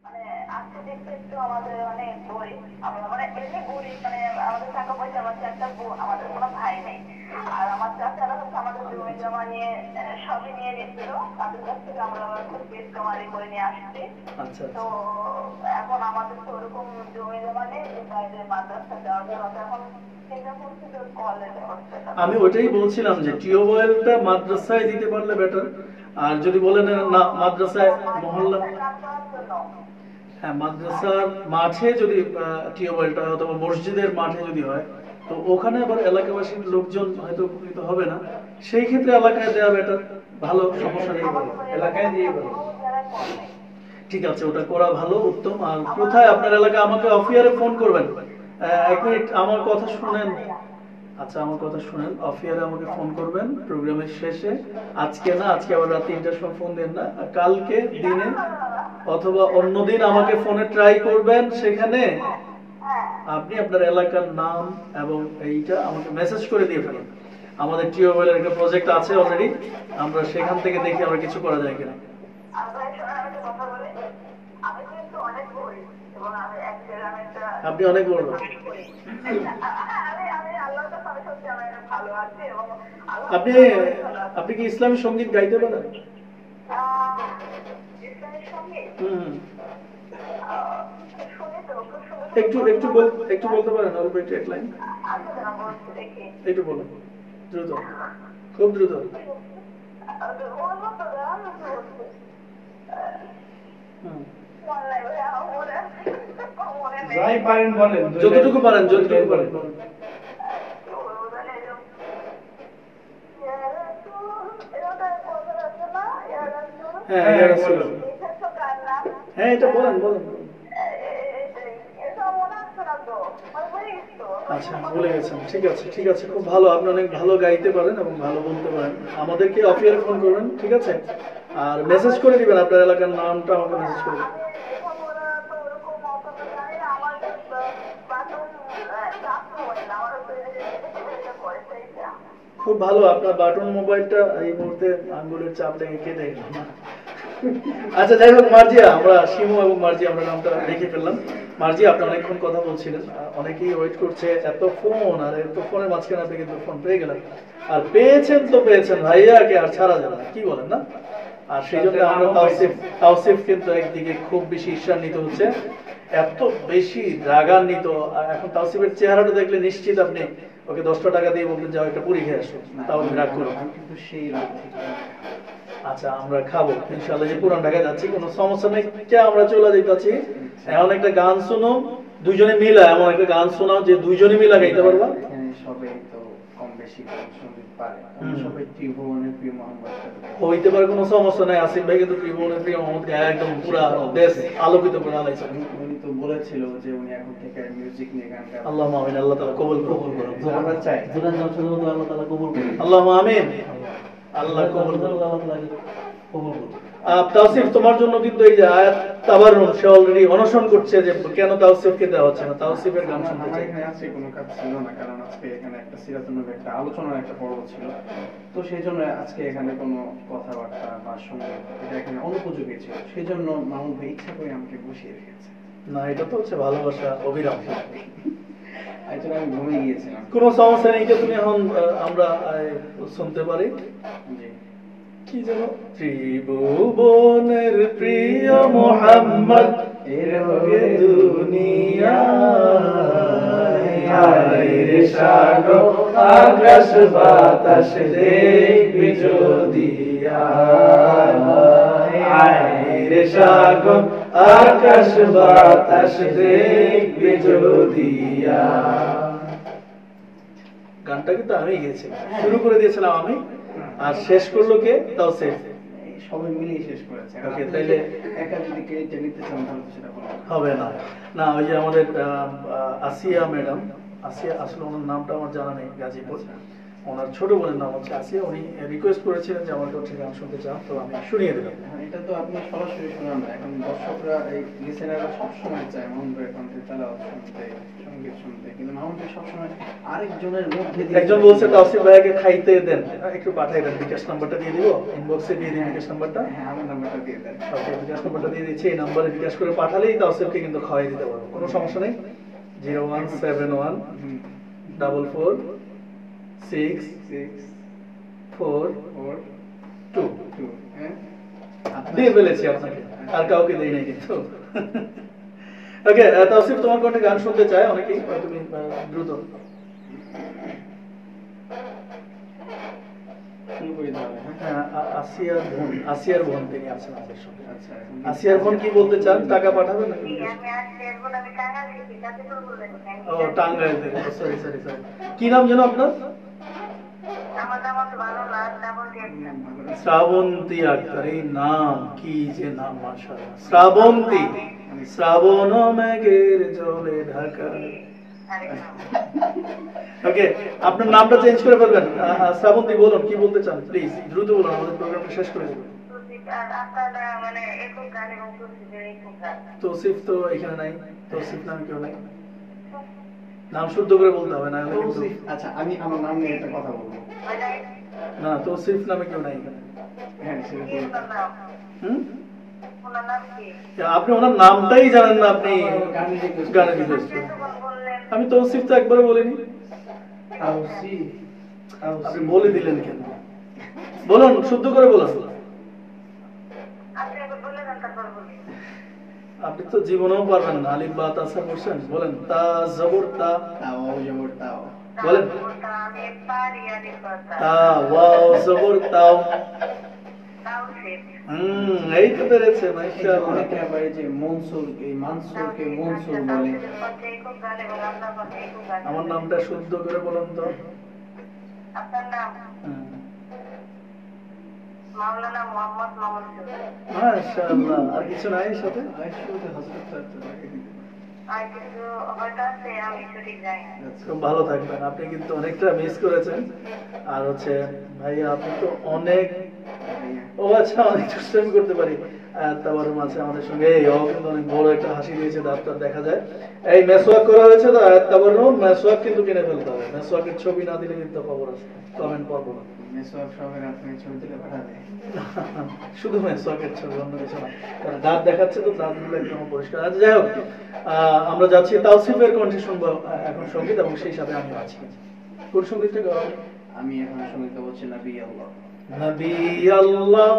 মানে আর্থিক ক্ষেত্রে আমাদের অনেক গরিব। আমরা মানে এমনি গরিব, মানে আমাদের টাকা পয়সা আমার চারটা বোন, আমাদের কোনো ভাই নেই। আর আমার চাচারা হচ্ছে আমাদের জমি জমা নিয়ে সবই নিয়ে গেছিল, তাদের কাছ থেকে আমরা খুব বেশ কামারি করে নিয়ে আসছি। আচ্ছা তো আচ্ছা। এখন আমাদের তো ওরকম জমি জমা নেই যে বাইরে মাদ্রাসা যাওয়ার জন্য, তো এখন চিন্তা করছি যে কলেজে হচ্ছে। আমি ওইটাই বলছিলাম যে টিউবওয়েলটা মাদ্রাসায় দিতে পারলে বেটার। আর যদি বলেন না মাদ্রাসায় মহল্লা, মাদ্রাসায় কাজ করার জন্য। হ্যাঁ মাদ্রাসার মাঠে যদি টিউবওয়েলটা হয় অথবা মসজিদের মাঠে যদি হয়, তো ওখানে আবার এলাকাবাসীর লোকজন হয়তো উপকৃত হবে না, সেই ক্ষেত্রে এলাকায় দেওয়া বেটার। ভালো, সমস্যা নেই, ভালো এলাকায় দিয়ে ভালো। ঠিক আছে, ওটা করা ভালো, উত্তম। আর কোথায় আপনার এলাকা? আমাকে অফিয়ারে ফোন করবেন। 1 মিনিট আমার কথা শুনেন। আচ্ছা আমার কথা শুনেন, অফিয়ারে আমাকে ফোন করবেন প্রোগ্রামের শেষে। আজকে না, আজকে আবার রাত 3টার সময় ফোন দেন না, কালকে দিনে অথবা অন্যদিন আমাকে ফোনে ট্রাই করবেন। সেখানে আপনি আপনার এলাকার নাম এবং এইটা আমাকে মেসেজ করে দিয়ে ফেলুন। আমাদের টিওএল একটা প্রজেক্ট আছে অলরেডি, আমরা সেখান থেকে দেখি আমরা কিছু করা যায় কিনা। আপনি অনেক বড় লোক। আপনি আপনি কি ইসলামী সঙ্গীত গাইতে পারেন? হুম, একটু একটু একটু বলতে পারেন, অল্প একটু এক লাইন একটু বলুন, দ্রুত, খুব দ্রুত। যাই পারেন বলেন, যতটুকু পারেন, যতটুকু পারেন। হ্যাঁ ইয়া রাসূলুল্লাহ, হ্যাঁ এটা বলেন বলেন। আচ্ছা ভুলে গেছেন, ঠিক আছে ঠিক আছে, খুব ভালো। আপনি অনেক ভালো গাইতে পারেন এবং ভালো বলতে পারেন। আমাদেরকে অফিয়ারে ফোন করবেন, ঠিক আছে? আর মেসেজ করে দিবেন আপনার এলাকার নামটা, আমাকে মেসেজ করে দিবেন। খুব ভালো, আপনার বাটন মোবাইলটা এই মুহূর্তে আঙ্গুলের চাপ লেগে কেটে গেল না। আচ্ছা যাই হোক, মার্জিয়া, আমরা শিমু এবং মার্জিয়া আমরা নামটা লিখে ফেললাম। মার্জিয়া আপনি অনেকক্ষণ কথা বলছিলেন, অনেকেই ওয়েট করছে, এত ফোন, আর এত ফোনের মাঝখানে আপনি কিন্তু ফোন পেয়ে গেলেন। আর পেয়েছেন তো পেয়েছেন, ভাইয়াকে আর ছাড়া যাবে না, কি বলেন না? আর সেই জন্য আমরা তাওসিফ কিন্তু একদিকে খুব বেশি ঈর্ষান্বিত হচ্ছে, এত বেশি রাগান্বিত। এখন তাওসিফের চেহারাটা দেখলে নিশ্চিত আপনি ওকে 10টা টাকা দিয়ে বলতেন যাও একটা পুরি খেয়ে আসো, তাও আমি রাগ করবো। কিন্তু সেই রাগ থেকে আচ্ছা আমরা খাবো ইনশাআল্লাহ, যে পুরান ঢাকায় যাচ্ছি, কোনো সমস্যা নেই, কে আমরা চলে যাইতাছি। এমন একটা গান শুনো দুইজনে মিলা, এমন একটা গান শোনাও যে দুইজনে মিলা গাইতে পারবা। সবাই তো কম বেশি সঙ্গীত পারে, সবাই ত্রিভুবনের প্রিয় মোহাম্মদ হইতে পারে, কোনো সমস্যা নাই। আসিফ ভাই কিন্তু ত্রিভুবনের প্রিয় মোহাম্মদ গায়ে একদম পুরা দেশ আলোকিত করে আলাইছে। উনি তো বলেছিল যে উনি এখন থেকে মিউজিক নিয়ে গান গাবেন। আল্লাহুম্মা আমিন, আল্লাহ তাআলা কবুল করুন। আমরা চাই জুরান জামশেদ আল্লাহ তাআলা কবুল করুন। আল্লাহুম্মা আমিন, আল্লাহ কবুল করুন, আল্লাহ তাআলা কবুল করুন। তাওসিফ তোমার জন্য কিন্তু এই যে আয়াত তাবাররুন, সে অলরেডি অনশন করছে যে কেন তাওসিফকে দেওয়া হচ্ছে না। তাওসিফের গান শুনতে চাই। এখানে আজকে কোনো কাজ ছিল না, কারণ আজকে এখানে একটা সিরাতুন নবী একটা আলোচনার একটা পর্ব ছিল, তো সেই জন্য আজকে এখানে কোনো কথাবার্তা বা সঙ্গীত এটা এখানে অনুপযোগী ছিল, সেই জন্য মামুন ভাই ইচ্ছা করে আমাকে বসিয়ে রেখেছে। না এটা তো হচ্ছে ভালোবাসা অবিরাম। আসলে আমি ঘুমিয়ে গিয়েছিলাম। কোনো সমস্যা নেই, তুমি এখন আমরা শুনতে পারি। জি কি যেন, ত্রিভুবনের প্রিয় মোহাম্মদ এর দুনিয়ায় সাগর আকাশ বাতাস দেখবি যদি, আয় রে সাগর আকাশ বাতাস দেখবি যদি। গানটা কিন্তু আমি গেয়েছিলাম, শুরু করে দিয়েছিলাম আমি, আর শেষ করলো কে? তাওসিফ। সবাই মিলেই শেষ করেছে। ওকে, তাইলে একা যদি কেটে নিতে চান তাহলে তো সেটা হবে না। না ওই যে আমাদের আসিয়া ম্যাডাম, আসিয়া আসলে ওনার নামটা আমার জানা নেই, গাজীপুর, ওনার ছোট বোনের নাম হচ্ছে আসিয়া। উনি রিকোয়েস্ট করেছিলেন যে আমাকে হচ্ছে গান শুনতে চান, তো আমি শুনিয়ে দিলাম। হ্যাঁ, এটা তো আপনি সরাসরি শোনান না, এখন দর্শকরা এই লিসেনাররা সবসময় চায় মামুন ভাইয়ের কণ্ঠে তেলাওয়াত শুনতে, সঙ্গীত শুনতে, কিন্তু মামুন ভাই সবসময় আরেকজনের মধ্যে দিয়ে একজন বলছে তাওসিফ ভাইকে খাইতে দেন, একটু পাঠাই দেন, বিকাশ নাম্বারটা দিয়ে দিব, ইনবক্সে দিয়ে দিন বিকাশ নাম্বারটা। হ্যাঁ, আমার নাম্বারটা দিয়ে দেন। ওকে, বিকাশ নাম্বারটা দিয়ে দিচ্ছি, এই নাম্বারে বিকাশ করে পাঠালেই তাওসিফকে কিন্তু খাওয়াই দিতে পারবো, কোনো সমস্যা নেই। 0171 হুম, 44 6 6 4 4 2 2 হ্যাঁ দিয়ে ফেলেছি আপনাকে, আর কাউকে দেই নাই কিন্তু। ওকে, তাওসিফ তোমার কণ্ঠে গান শুনতে চায় অনেকেই, তুমি দ্রুত শুরু করে তাহলে। হ্যাঁ, হ্যাঁ, আসিয়ার বোন তিনি আছেন আমাদের সঙ্গে। আচ্ছা, আসিয়ার বোন কি বলতে চান? টাকা পাঠাবেন নাকি? আমি আসছি, এরপর আমি টাকা দিচ্ছি, কাছে করে বলবেন। ও, টাঙ্গাইল থেকে, সরি সরি সরি। কি নাম যেন আপনার? আমার নাম হচ্ছে ভালো না, ডাবল টি একটা। শ্রাবন্তী আক্তার, এই নাম কি যে নাম, মাশাআল্লাহ। শ্রাবন্তী, শ্রাবণ মেঘের জলে ঢাকা। আরে ওকে, আপনার নামটা চেঞ্জ করে ফেলবেন। শ্রাবন্তী বলুন, কি বলতে চান প্লিজ, দ্রুত বলুন, আমাদের প্রোগ্রামটা শেষ করে দেবেন। আর আপনারা মানে একক গান এবং সুশীলের একক গান। তৌসিফ তো এখানে নাই, তৌসিফ নামে কেউ নাই, নাম শুদ্ধ করে বলতে হবে না হলে কিন্তু। তৌসিফ, আচ্ছা আমি আমার নাম নিয়ে একটা কথা বলবো। মানে না, তৌসিফ নামে কেউ নাই এখানে। হ্যাঁ, সেটা কি বলবো। ওনার নাম? হুম, ওনার নাম কি? আপনি ওনার নামটাই জানেন না, আপনি গানের request গানের রিকোয়েস্ট আপনি এতক্ষণ বললেন। আমি তৌসিফ তো একবারও বলিনি। তাওসিফ, আপনি তাওসিফ। বলে দিলেন কেন? বলুন, শুদ্ধ করে বলুন। আপনি একবার বলে দেন, তারপর বলি। আপনি তো জীবনেও পারবেন না, আলিফ বা তাসা করছেন, বলেন তা জবর তা, তাও জবর তাও। বলেন আমি পারি আলি কথা। তা ওয়াও জবর তাও। তাও শেখ। এই তো পেরেছে, এই যে মাশাআল্লাহ। অনেকে আবার এই যে মনসুর, এই মানসুরকে মনসুর বলে। তাওসিফের কণ্ঠে একক গান এবং আপনার কণ্ঠে একক গান। আমার নামটা শুদ্ধ করে বলুন তো। আপনার নাম মাওলানা মোহাম্মদ মামুন চৌধুরী। মাশাআল্লাহ, আর কিছু নাই সাথে? আইসুতে হযরত স্যার তো লাগিয়ে দিতে পারে। আর কিছু হয়তো আছে, আমি সঠিক জানি না। খুব ভালো থাকবেন, আপনি কিন্তু অনেকটা মিস করেছেন। আর হচ্ছে ভাইয়া, আপনি তো অনেক, ও আচ্ছা, অনেক দুষ্টামি করতে পারি। তারপর মাঝে আমাদের সঙ্গে ও কিন্তু অনেক বড় একটা হাসি দিয়েছে, দাঁতটা দেখা যায়। এই মেসওয়াক করা হয়েছে তো, তারপর মেসওয়াক কিন্তু কিনে ফেলতে হবে, মেসওয়াকের ছবি না দিলে কিন্তু খবর আছে, কমেন্ট পাবো না। মেসওয়াক সবের আপনি ছবি তুলে পাঠাবে। শুধু মেসওয়াকের ছবি, অন্য কিছু না, কারণ দাঁত দেখাচ্ছে তো, দাঁতগুলো একদম পরিষ্কার আছে। যাই হোক, আমরা যাচ্ছি তাওসিফের কণ্ঠে শুনবো এখন সঙ্গীত, এবং সেই সাথে আমি আছি। কোন সঙ্গীতটা গাওয়া হবে? আমি এখন সঙ্গীত বলছি নবী আল্লাহ। নবী আল্লাহ,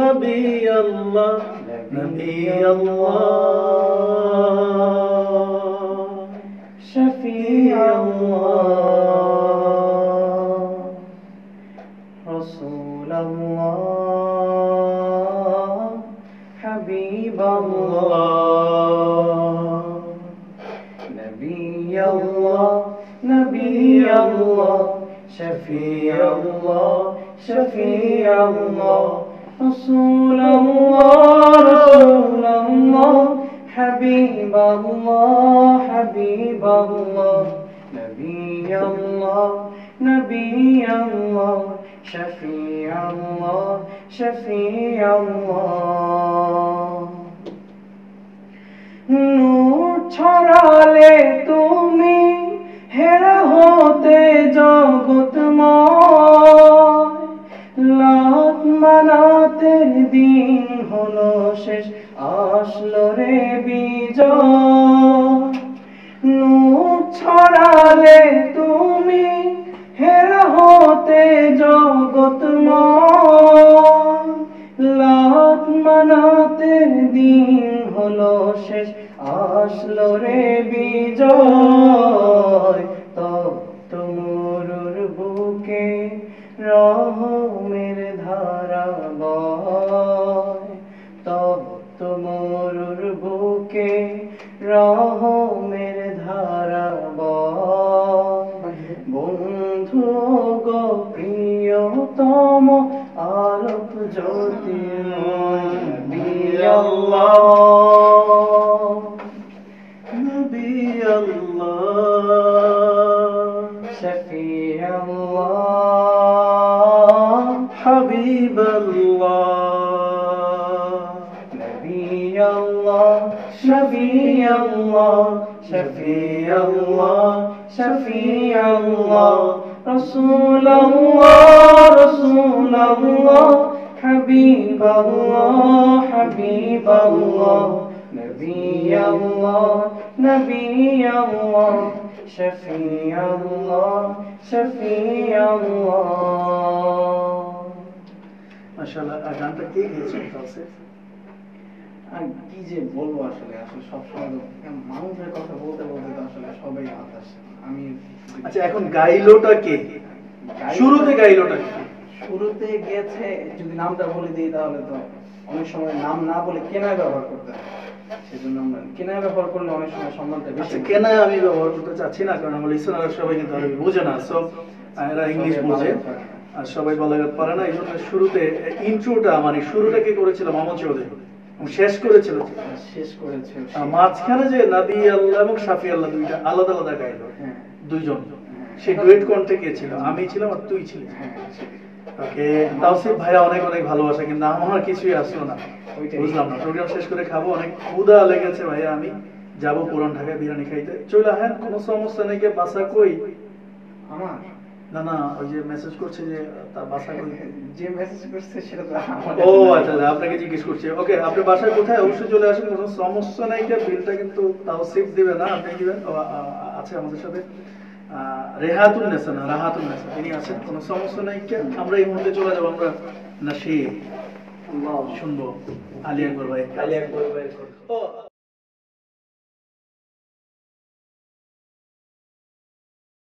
নবী আল্লাহ, নবী আল্লাহ, শফি আল্লাহ, রাসূল আল্লাহ, হাবিব আল্লাহ, নবী আল্লাহ, নবী আল্লাহ, শফি আল্লাহ, শফি আল্লাহ, রাসূল আল্লাহ, রাসূল আল্লাহ, হাবিব আল্লাহ, হাবিব আল্লাহ, নবী আল্লাহ, নবী আল্লাহ, শফি আল্লাহ, শফি আল্লাহ। নূর ছড়ালে তুমি হেরা হতে জগৎময়, লাত মানাতের দিন হলো শেষ, আসলো রে বিজয়। নূর ছড়ালে তুমি হেরা হতে জগৎময়, লাত মানাতের দিন হলো শেষ, আসলো রে বিজয়। তপ্ত মরুর বুকে রহমের ধারা বয়, তপ্ত মরুর বুকে রহমের ধারা বয়। বন্ধু গো প্রিয়তম আলোক জ্যোতির্ময়, নবী আল্লাহ, নবী আল্লাহ, শফি আল্লাহ, হাবিবাল্লাহ نبي الله شفيع الله شفيع الله شفيع الله رسول الله رسول الله حبيب الله حبيب الله نبي الله نبي الله شفيع الله شفيع الله মাশাআল্লাহ। আর গানটা কে গেয়েছেন তাওসিফ? আর কি যে বলবো, আসলে সবসময় তো মানুষের কথা বলতে বলতে তো আসলে সবাই হতাশ। আমি আচ্ছা, এখন গাইলোটা কে? শুরুতে গাইলোটা কে? শুরুতে গেছে, যদি নামটা বলে দিই তাহলে তো অনেক সময় নাম না বলে কেনায় ব্যবহার করতে হয়, সেজন্য আমরা কেনায় ব্যবহার করলে অনেক সময় সম্মানটা বেশি। আচ্ছা, কেনায় আমি ব্যবহার করতে চাচ্ছি না, কারণ আমার লিসনাররা সবাই কিন্তু আরবি বোঝে না, সব এরা ইংলিশ বোঝে আর সবাই বালাগাত পারে না। এই জন্য শুরুতে ইন্ট্রোটা মানে শুরুটা কে করেছিল? মোহাম্মদ চৌধুরী, শেষ করেছিল শেষ করেছে মাঝখানে যে নাবি আল্লাহ এবং শাফি আল্লাহ দুইটা আলাদা আলাদা গাইলো, হ্যাঁ দুইজন। সেই ডুয়েট কণ্ঠে কে ছিল? আমি ছিলাম আর তুই ছিলি। হ্যাঁ ওকে, তাওসিফ ভাইয়া অনেক অনেক ভালোবাসা, কিন্তু আমার কিছুই আসলো না, ওইটাই। বুঝলাম না। প্রোগ্রাম শেষ করে খাবো, অনেক ক্ষুধা লেগেছে ভাইয়া, আমি যাবো পুরান ঢাকায় বিরিয়ানি খাইতে। চলে হ্যাঁ, কোনো সমস্যা নেই। কে বাসা কই? আমার না না, ওই যে মেসেজ করছে যে তার বাসা কই। যে মেসেজ করছে সেটা তো ও আচ্ছা আচ্ছা, আপনাকে জিজ্ঞেস করছি। ওকে, আপনি বাসায় কোথায়? অবশ্যই চলে আসুন, কোনো সমস্যা নাই। বিলটা কিন্তু তাওসিফ দিবে না, আপনি দিবেন। আছে আমাদের সাথে রেহাতুন নেসা, না রাহাতুন নেসা, তিনি আছেন, কোনো সমস্যা নাই। আমরা এই মুহূর্তে চলে যাবো, আমরা না সে শুনবো আলী আকবর ভাই। আলী আকবর ভাই। ও